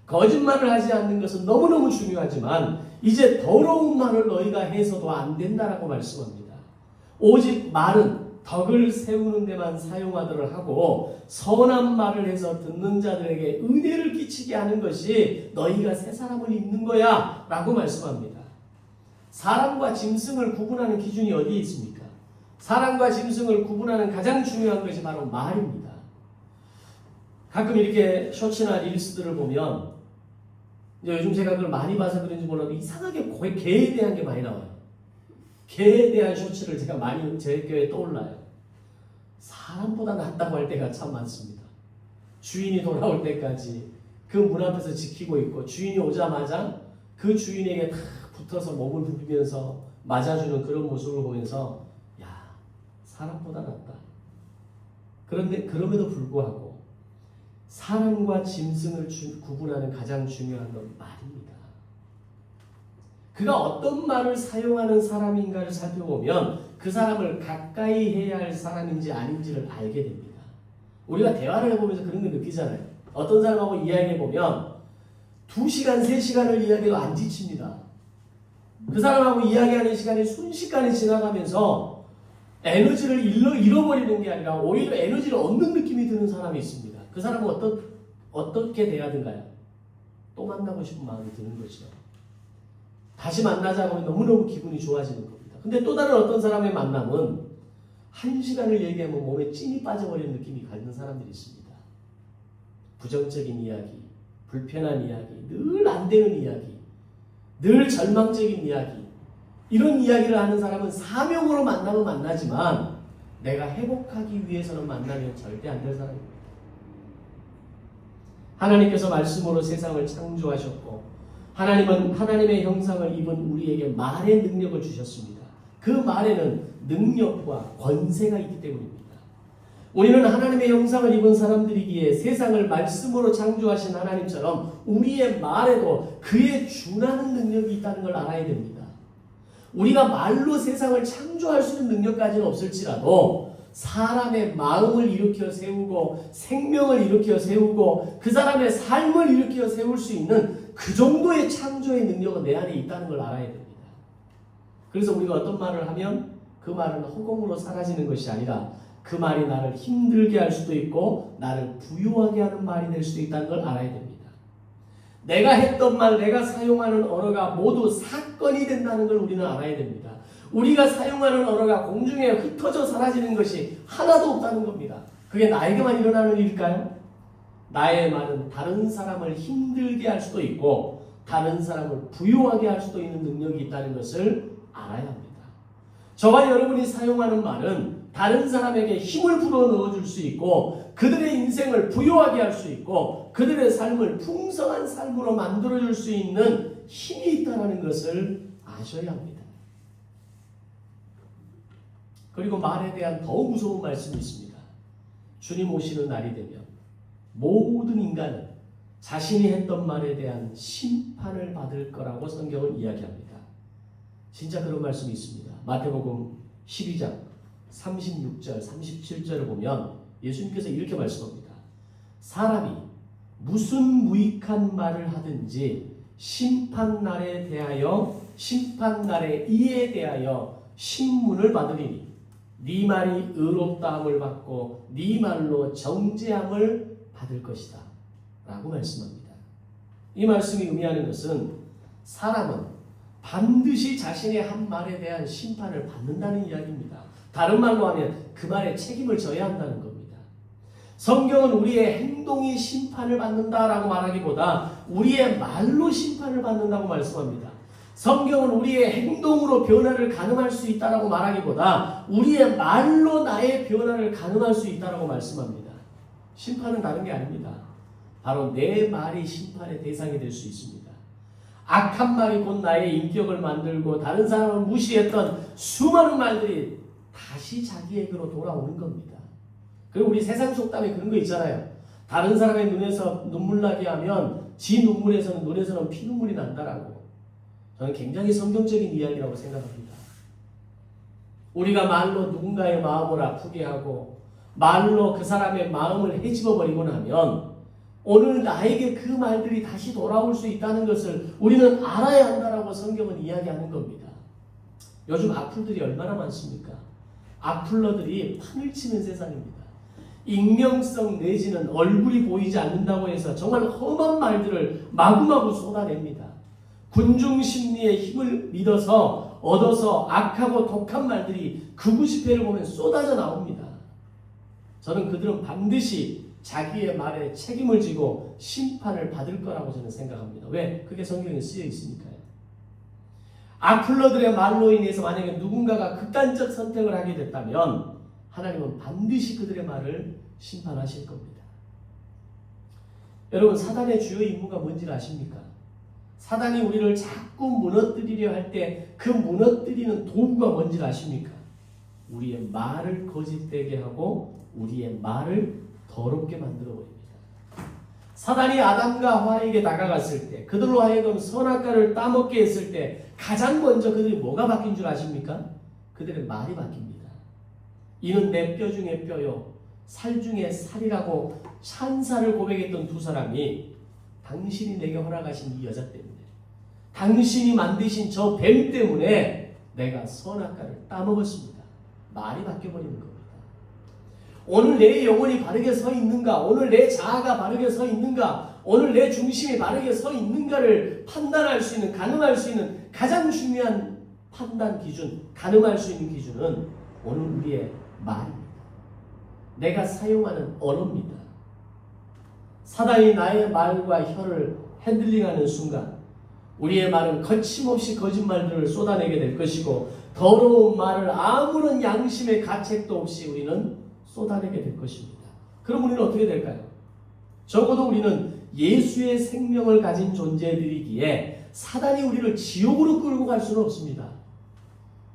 거짓말을 하지 않는 것은 너무너무 중요하지만 이제 더러운 말을 너희가 해서도 안 된다라고 말씀합니다. 오직 말은 덕을 세우는 데만 사용하도록 하고 선한 말을 해서 듣는 자들에게 은혜를 끼치게 하는 것이 너희가 새 사람을 입는 거야 라고 말씀합니다. 사람과 짐승을 구분하는 기준이 어디에 있습니까? 사람과 짐승을 구분하는 가장 중요한 것이 바로 말입니다. 가끔 이렇게 쇼츠나 릴스들을 보면 요즘 제가 그걸 많이 봐서 그런지 몰라도 이상하게 개에 대한 게 많이 나와요. 개에 대한 쇼츠를 제가 많이 제 교회에 떠올라요. 사람보다 낫다고 할 때가 참 많습니다. 주인이 돌아올 때까지 그 문 앞에서 지키고 있고 주인이 오자마자 그 주인에게 다 붙어서 몸을 부비면서 맞아주는 그런 모습을 보면서 야, 사람보다 낫다. 그런데 그럼에도 불구하고 사람과 짐승을 구분하는 가장 중요한 건 말입니다. 그가 어떤 말을 사용하는 사람인가를 살펴보면 그 사람을 가까이 해야 할 사람인지 아닌지를 알게 됩니다. 우리가 대화를 해보면서 그런 걸 느끼잖아요. 어떤 사람하고 이야기해보면 2시간, 3시간을 이야기해도 안 지칩니다. 그 사람하고 이야기하는 시간이 순식간에 지나가면서 에너지를 잃어버리는 게 아니라 오히려 에너지를 얻는 느낌이 드는 사람이 있습니다. 그 사람은 어떻게 돼야 되는가요? 또 만나고 싶은 마음이 드는 거죠. 다시 만나자고 하면 너무너무 기분이 좋아지는 겁니다. 근데 또 다른 어떤 사람의 만남은 1시간을 얘기하면 몸에 찐이 빠져버리는 느낌이 가는 사람들이 있습니다. 부정적인 이야기, 불편한 이야기, 늘 안 되는 이야기, 늘 절망적인 이야기, 이런 이야기를 하는 사람은 사명으로 만나면 만나지만 내가 회복하기 위해서는 만나면 절대 안 될 사람입니다. 하나님께서 말씀으로 세상을 창조하셨고 하나님은 하나님의 형상을 입은 우리에게 말의 능력을 주셨습니다. 그 말에는 능력과 권세가 있기 때문입니다. 우리는 하나님의 형상을 입은 사람들이기에 세상을 말씀으로 창조하신 하나님처럼 우리의 말에도 그에 준하는 능력이 있다는 걸 알아야 됩니다. 우리가 말로 세상을 창조할 수 있는 능력까지는 없을지라도 사람의 마음을 일으켜 세우고 생명을 일으켜 세우고 그 사람의 삶을 일으켜 세울 수 있는 그 정도의 창조의 능력은 내 안에 있다는 걸 알아야 됩니다. 그래서 우리가 어떤 말을 하면 그 말은 허공으로 사라지는 것이 아니라 그 말이 나를 힘들게 할 수도 있고 나를 부유하게 하는 말이 될 수도 있다는 걸 알아야 됩니다. 내가 했던 말, 내가 사용하는 언어가 모두 사건이 된다는 걸 우리는 알아야 됩니다. 우리가 사용하는 언어가 공중에 흩어져 사라지는 것이 하나도 없다는 겁니다. 그게 나에게만 일어나는 일일까요? 나의 말은 다른 사람을 힘들게 할 수도 있고 다른 사람을 부유하게 할 수도 있는 능력이 있다는 것을 알아야 합니다. 저와 여러분이 사용하는 말은 다른 사람에게 힘을 불어넣어 줄 수 있고 그들의 인생을 부유하게 할 수 있고 그들의 삶을 풍성한 삶으로 만들어 줄 수 있는 힘이 있다는 것을 아셔야 합니다. 그리고 말에 대한 더 무서운 말씀이 있습니다. 주님 오시는 날이 되면 모든 인간은 자신이 했던 말에 대한 심판을 받을 거라고 성경은 이야기합니다. 진짜 그런 말씀이 있습니다. 마태복음 12장 36절, 37절을 보면 예수님께서 이렇게 말씀합니다. 사람이 무슨 무익한 말을 하든지 심판날에 이에 대하여 신문을 받으리니 네 말이 의롭다함을 받고 네 말로 정죄함을 받을 것이다 라고 말씀합니다. 이 말씀이 의미하는 것은 사람은 반드시 자신의 한 말에 대한 심판을 받는다는 이야기입니다. 다른 말로 하면 그 말에 책임을 져야 한다는 겁니다. 성경은 우리의 행동이 심판을 받는다라고 말하기보다 우리의 말로 심판을 받는다고 말씀합니다. 성경은 우리의 행동으로 변화를 가늠할 수 있다라고 말하기보다 우리의 말로 나의 변화를 가늠할 수 있다라고 말씀합니다. 심판은 다른 게 아닙니다. 바로 내 말이 심판의 대상이 될 수 있습니다. 악한 말이 곧 나의 인격을 만들고 다른 사람을 무시했던 수많은 말들이 다시 자기에게로 돌아오는 겁니다. 그리고 우리 세상 속담에 그런 거 있잖아요. 다른 사람의 눈에서 눈물 나게 하면 지 눈에서는 피눈물이 난다라고. 저는 굉장히 성경적인 이야기라고 생각합니다. 우리가 말로 누군가의 마음을 아프게 하고 말로 그 사람의 마음을 헤집어 버리고 나면 오늘 나에게 그 말들이 다시 돌아올 수 있다는 것을 우리는 알아야 한다라고 성경은 이야기하는 겁니다. 요즘 악플들이 얼마나 많습니까? 악플러들이 판을 치는 세상입니다. 익명성 내지는 얼굴이 보이지 않는다고 해서 정말 험한 말들을 마구마구 쏟아냅니다. 군중 심리의 힘을 믿어서 얻어서 악하고 독한 말들이 극우집회를 보면 쏟아져 나옵니다. 저는 그들은 반드시 자기의 말에 책임을 지고 심판을 받을 거라고 저는 생각합니다. 왜? 그게 성경에 쓰여 있으니까요. 악플러들의 말로 인해서 만약에 누군가가 극단적 선택을 하게 됐다면 하나님은 반드시 그들의 말을 심판하실 겁니다. 여러분, 사단의 주요 임무가 뭔지 아십니까? 사단이 우리를 자꾸 무너뜨리려 할 때 그 무너뜨리는 도구가 뭔지 아십니까? 우리의 말을 거짓되게 하고 우리의 말을 더럽게 만들어 버립니다. 사단이 아담과 하와에게 다가갔을 때, 그들로 하여금 선악과를 따먹게 했을 때 가장 먼저 그들이 뭐가 바뀐 줄 아십니까? 그들의 말이 바뀝니다. 이는 내 뼈 중에 뼈요 살 중에 살이라고 찬사를 고백했던 두 사람이 당신이 내게 허락하신 이 여자 때문에, 당신이 만드신 저 뱀 때문에 내가 선악과를 따먹었습니다. 말이 바뀌어버리는 겁니다. 오늘 내 영혼이 바르게 서 있는가, 오늘 내 자아가 바르게 서 있는가, 오늘 내 중심이 바르게 서 있는가를 판단할 수 있는, 가늠할 수 있는 가장 중요한 판단 기준, 가늠할 수 있는 기준은 오늘 우리의 말입니다. 내가 사용하는 언어입니다. 사단이 나의 말과 혀를 핸들링하는 순간 우리의 말은 거침없이 거짓말들을 쏟아내게 될 것이고, 더러운 말을 아무런 양심의 가책도 없이 우리는 쏟아내게 될 것입니다. 그럼 우리는 어떻게 될까요? 적어도 우리는 예수의 생명을 가진 존재들이기에 사단이 우리를 지옥으로 끌고 갈 수는 없습니다.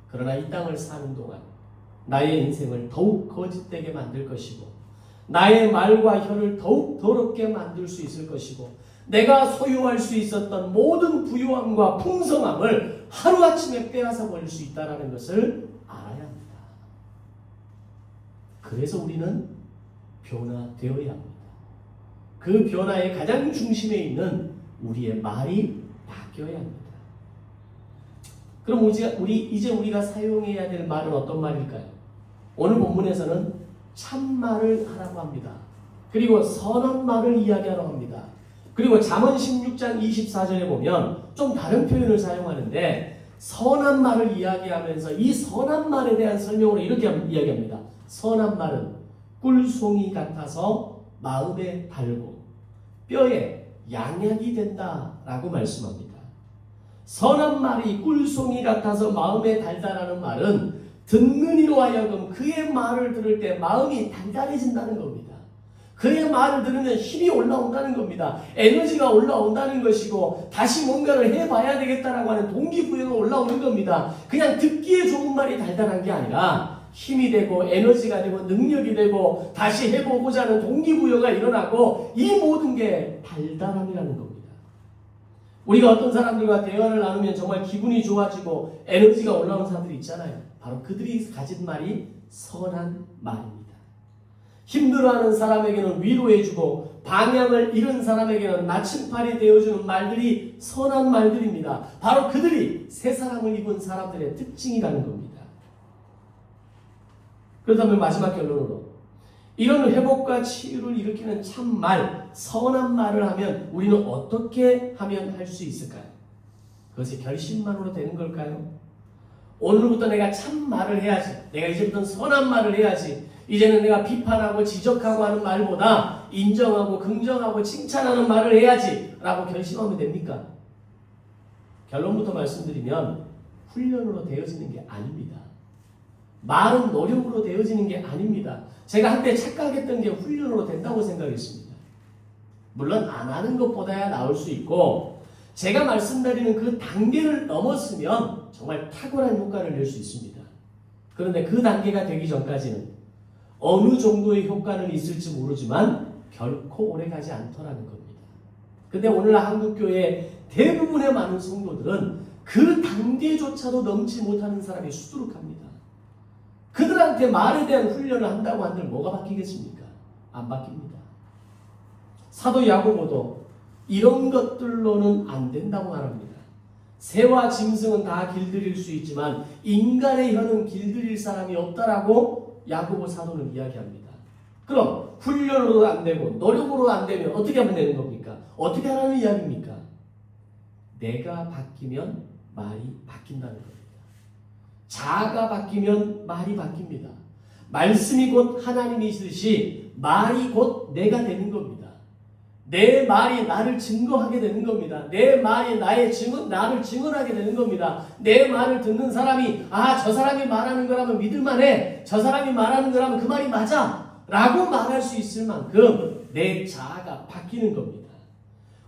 그러나 이 땅을 사는 동안 나의 인생을 더욱 거짓되게 만들 것이고, 나의 말과 혀를 더욱 더럽게 만들 수 있을 것이고, 내가 소유할 수 있었던 모든 부유함과 풍성함을 하루아침에 빼앗아 버릴 수 있다는 것을 알아야 합니다. 그래서 우리는 변화되어야 합니다. 그 변화의 가장 중심에 있는 우리의 말이 바뀌어야 합니다. 그럼 이제 우리가 사용해야 될 말은 어떤 말일까요? 오늘 본문에서는 참말을 하라고 합니다. 그리고 선한 말을 이야기하라고 합니다. 그리고 잠언 16장 24절에 보면 좀 다른 표현을 사용하는데, 선한 말을 이야기하면서 이 선한 말에 대한 설명으로 이렇게 이야기합니다. 선한 말은 꿀송이 같아서 마음에 달고 뼈에 양약이 된다라고 말씀합니다. 선한 말이 꿀송이 같아서 마음에 달다라는 말은 듣는 이로 하여금 그의 말을 들을 때 마음이 단단해진다는 겁니다. 그의 말을 들으면 힘이 올라온다는 겁니다. 에너지가 올라온다는 것이고, 다시 뭔가를 해봐야 되겠다라고 하는 동기부여가 올라오는 겁니다. 그냥 듣기에 좋은 말이 달달한 게 아니라 힘이 되고 에너지가 되고 능력이 되고 다시 해보고자 하는 동기부여가 일어나고, 이 모든 게 달달함이라는 겁니다. 우리가 어떤 사람들과 대화를 나누면 정말 기분이 좋아지고 에너지가 올라오는 사람들이 있잖아요. 바로 그들이 가진 말이 선한 말입니다. 힘들어하는 사람에게는 위로해주고 방향을 잃은 사람에게는 나침판이 되어주는 말들이 선한 말들입니다. 바로 그들이 새 사람을 입은 사람들의 특징이라는 겁니다. 그렇다면 마지막 결론으로, 이런 회복과 치유를 일으키는 참말, 선한 말을 하면 우리는 어떻게 하면 할 수 있을까요? 그것이 결심만으로 되는 걸까요? 오늘부터 내가 참말을 해야지, 내가 이제부터는 선한 말을 해야지, 이제는 내가 비판하고 지적하고 하는 말보다 인정하고 긍정하고 칭찬하는 말을 해야지 라고 결심하면 됩니까? 결론부터 말씀드리면 훈련으로 되어지는 게 아닙니다. 말은 노력으로 되어지는 게 아닙니다. 제가 한때 착각했던 게 훈련으로 된다고 생각했습니다. 물론 안 하는 것보다야 나을 수 있고, 제가 말씀드리는 그 단계를 넘었으면 정말 탁월한 효과를 낼 수 있습니다. 그런데 그 단계가 되기 전까지는 어느 정도의 효과는 있을지 모르지만 결코 오래가지 않더라는 겁니다. 근데 오늘 한국교회 대부분의 많은 성도들은 그 단계조차도 넘지 못하는 사람이 수두룩합니다. 그들한테 말에 대한 훈련을 한다고 한들 뭐가 바뀌겠습니까? 안 바뀝니다. 사도 야고보도 이런 것들로는 안 된다고 말합니다. 새와 짐승은 다 길들일 수 있지만 인간의 혀는 길들일 사람이 없다라고 야고보 사도는 이야기합니다. 그럼 훈련으로도 안 되고 노력으로 안 되면 어떻게 하면 되는 겁니까? 어떻게 하라는 이야기입니까? 내가 바뀌면 말이 바뀐다는 겁니다. 자아가 바뀌면 말이 바뀝니다. 말씀이 곧 하나님이시듯이 말이 곧 내가 되는 겁니다. 내 말이 나를 증거하게 되는 겁니다. 내 말이 나를 증언하게 되는 겁니다. 내 말을 듣는 사람이 저 사람이 말하는 거라면 믿을만해. 저 사람이 말하는 거라면 그 말이 맞아. 라고 말할 수 있을 만큼 내 자아가 바뀌는 겁니다.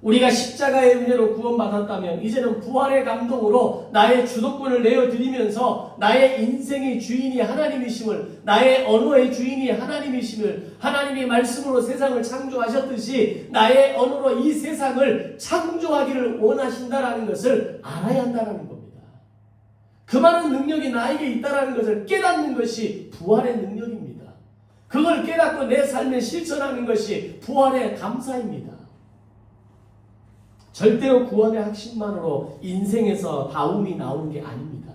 우리가 십자가의 은혜로 구원받았다면 이제는 부활의 감동으로 나의 주도권을 내어드리면서 나의 인생의 주인이 하나님이심을, 나의 언어의 주인이 하나님이심을, 하나님이 말씀으로 세상을 창조하셨듯이 나의 언어로 이 세상을 창조하기를 원하신다라는 것을 알아야 한다는 겁니다. 그 많은 능력이 나에게 있다는 것을 깨닫는 것이 부활의 능력입니다. 그걸 깨닫고 내 삶에 실천하는 것이 부활의 감사입니다. 절대로 구원의 확신만으로 인생에서 다움이 나오는 게 아닙니다.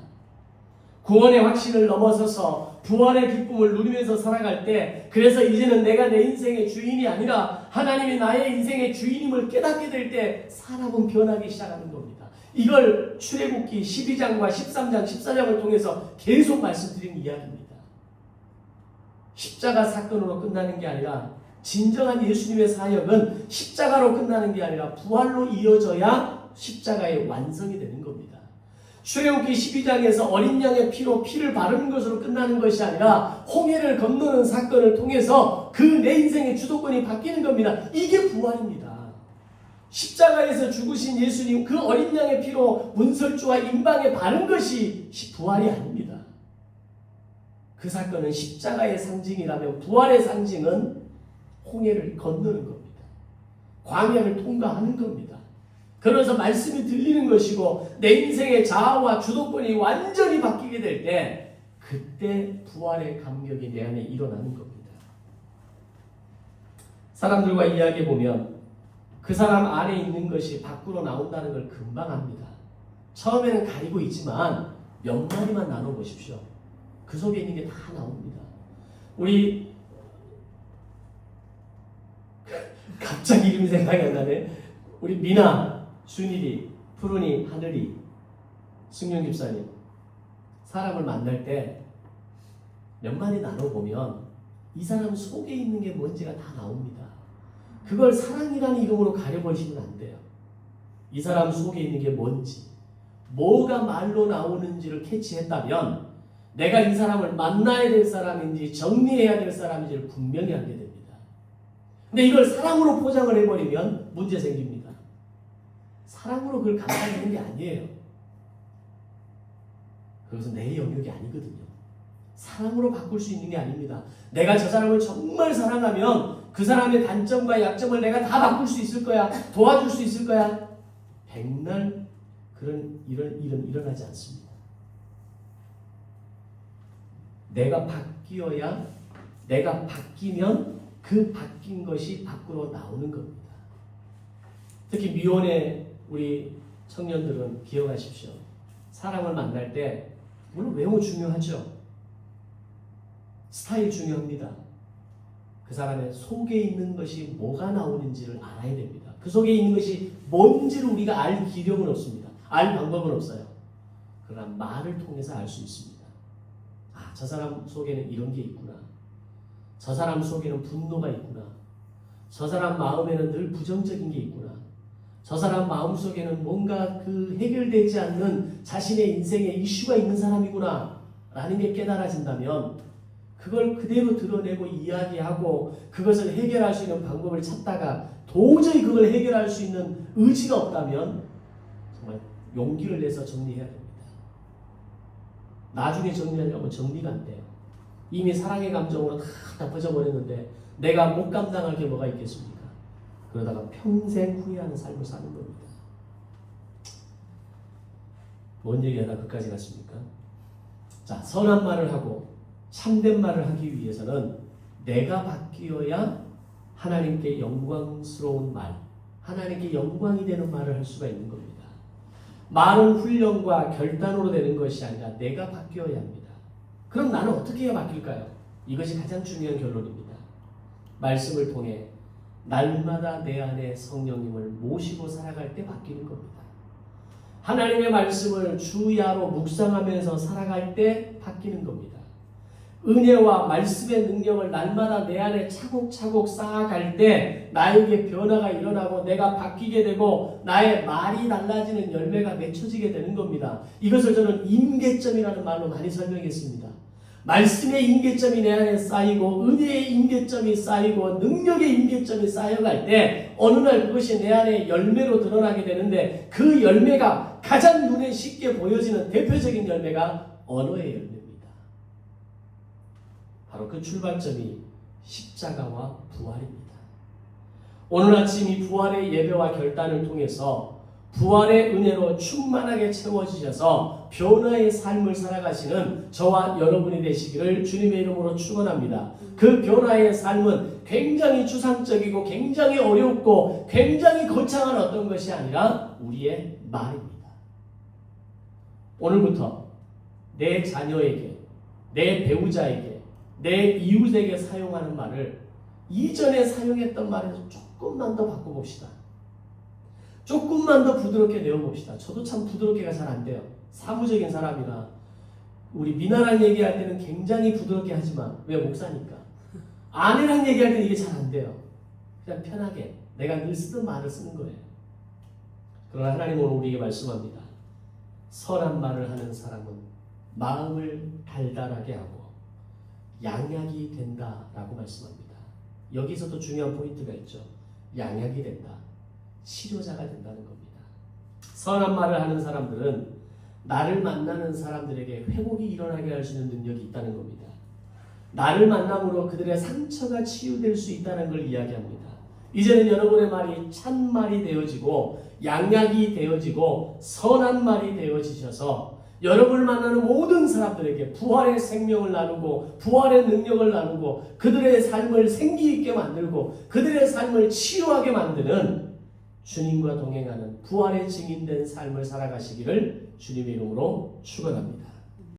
구원의 확신을 넘어서서 부활의 기쁨을 누리면서 살아갈 때, 그래서 이제는 내가 내 인생의 주인이 아니라 하나님이 나의 인생의 주인임을 깨닫게 될 때 사람은 변하기 시작하는 겁니다. 이걸 출애굽기 12장과 13장, 14장을 통해서 계속 말씀드린 이야기입니다. 십자가 사건으로 끝나는 게 아니라 진정한 예수님의 사역은 십자가로 끝나는 게 아니라 부활로 이어져야 십자가의 완성이 되는 겁니다. 출애굽기 12장에서 어린 양의 피로 피를 바르는 것으로 끝나는 것이 아니라 홍해를 건너는 사건을 통해서 그 내 인생의 주도권이 바뀌는 겁니다. 이게 부활입니다. 십자가에서 죽으신 예수님, 그 어린 양의 피로 문설주와 임방에 바른 것이 부활이 아닙니다. 그 사건은 십자가의 상징이라면 부활의 상징은 홍해를 건너는 겁니다. 광야를 통과하는 겁니다. 그러면서 말씀이 들리는 것이고 내 인생의 자아와 주도권이 완전히 바뀌게 될 때 그때 부활의 감격이 내 안에 일어나는 겁니다. 사람들과 이야기해보면 그 사람 안에 있는 것이 밖으로 나온다는 걸 금방 압니다. 처음에는 가리고 있지만 몇 마디만 나눠보십시오. 그 속에 있는 게 다 나옵니다. 우리 갑자기 이름이 생각이 안 나네. 우리 미나, 준일이, 푸른이, 하늘이, 승용 집사님 사람을 만날 때 몇 마디 나눠보면 이 사람 속에 있는 게 뭔지가 다 나옵니다. 그걸 사랑이라는 이름으로 가려버리시면 안 돼요. 이 사람 속에 있는 게 뭔지, 뭐가 말로 나오는지를 캐치했다면 내가 이 사람을 만나야 될 사람인지 정리해야 될 사람인지를 분명히 알게 됩니다. 근데 이걸 사랑으로 포장을 해버리면 문제 생깁니다. 사랑으로 그걸 감당하는 게 아니에요. 그것은 내 영역이 아니거든요. 사랑으로 바꿀 수 있는 게 아닙니다. 내가 저 사람을 정말 사랑하면 그 사람의 단점과 약점을 내가 다 바꿀 수 있을 거야. 도와줄 수 있을 거야. 백날 그런 일은 일어나지 않습니다. 내가 바뀌어야, 내가 바뀌면 그 바뀐 것이 밖으로 나오는 겁니다. 특히 미혼의 우리 청년들은 기억하십시오. 사람을 만날 때 물론 외모 중요하죠. 스타일 중요합니다. 그 사람의 속에 있는 것이 뭐가 나오는지를 알아야 됩니다. 그 속에 있는 것이 뭔지를 우리가 알 기력은 없습니다. 알 방법은 없어요. 그러나 말을 통해서 알 수 있습니다. 저 사람 속에는 이런 게 있구나. 저 사람 속에는 분노가 있구나. 저 사람 마음에는 늘 부정적인 게 있구나. 저 사람 마음속에는 뭔가 그 해결되지 않는 자신의 인생에 이슈가 있는 사람이구나 라는 게 깨달아진다면 그걸 그대로 드러내고 이야기하고 그것을 해결할 수 있는 방법을 찾다가 도저히 그걸 해결할 수 있는 의지가 없다면 정말 용기를 내서 정리해야 됩니다. 나중에 정리하려면 정리가 안 돼요. 이미 사랑의 감정으로 다 덮어져 버렸는데 내가 못 감당할 게 뭐가 있겠습니까? 그러다가 평생 후회하는 삶을 사는 겁니다. 뭔 얘기하다 그까지 갔습니까? 자, 선한 말을 하고 참된 말을 하기 위해서는 내가 바뀌어야 하나님께 영광스러운 말, 하나님께 영광이 되는 말을 할 수가 있는 겁니다. 말은 훈련과 결단으로 되는 것이 아니라 내가 바뀌어야 합니다. 그럼 나는 어떻게 해야 바뀔까요? 이것이 가장 중요한 결론입니다. 말씀을 통해 날마다 내 안에 성령님을 모시고 살아갈 때 바뀌는 겁니다. 하나님의 말씀을 주야로 묵상하면서 살아갈 때 바뀌는 겁니다. 은혜와 말씀의 능력을 날마다 내 안에 차곡차곡 쌓아갈 때 나에게 변화가 일어나고 내가 바뀌게 되고 나의 말이 달라지는 열매가 맺혀지게 되는 겁니다. 이것을 저는 임계점이라는 말로 많이 설명했습니다. 말씀의 임계점이 내 안에 쌓이고 은혜의 임계점이 쌓이고 능력의 임계점이 쌓여갈 때 어느 날 그것이 내 안에 열매로 드러나게 되는데 그 열매가 가장 눈에 쉽게 보여지는 대표적인 열매가 언어의 열매입니다. 바로 그 출발점이 십자가와 부활입니다. 오늘 아침 이 부활의 예배와 결단을 통해서 부활의 은혜로 충만하게 채워지셔서 변화의 삶을 살아가시는 저와 여러분이 되시기를 주님의 이름으로 축원합니다. 그 변화의 삶은 굉장히 추상적이고 굉장히 어렵고 굉장히 거창한 어떤 것이 아니라 우리의 말입니다. 오늘부터 내 자녀에게, 내 배우자에게, 내 이웃에게 사용하는 말을 이전에 사용했던 말에서 조금만 더 바꿔봅시다. 조금만 더 부드럽게 내어봅시다. 저도 참 부드럽게가 잘 안 돼요. 사무적인 사람이라 우리 미나랑 얘기할 때는 굉장히 부드럽게 하지만 왜 목사니까 아내랑 얘기할 때는 이게 잘 안 돼요. 그냥 편하게 내가 늘 쓰던 말을 쓰는 거예요. 그러나 하나님은 오늘 우리에게 말씀합니다. 선한 말을 하는 사람은 마음을 달달하게 하고 양약이 된다라고 말씀합니다. 여기서도 중요한 포인트가 있죠. 양약이 된다. 치료자가 된다는 겁니다. 선한 말을 하는 사람들은 나를 만나는 사람들에게 회복이 일어나게 할 수 있는 능력이 있다는 겁니다. 나를 만남으로 그들의 상처가 치유될 수 있다는 걸 이야기합니다. 이제는 여러분의 말이 참말이 되어지고 양약이 되어지고 선한 말이 되어지셔서 여러분을 만나는 모든 사람들에게 부활의 생명을 나누고 부활의 능력을 나누고 그들의 삶을 생기 있게 만들고 그들의 삶을 치유하게 만드는 주님과 동행하는 부활의 증인된 삶을 살아가시기를 주님의 이름으로 축원합니다.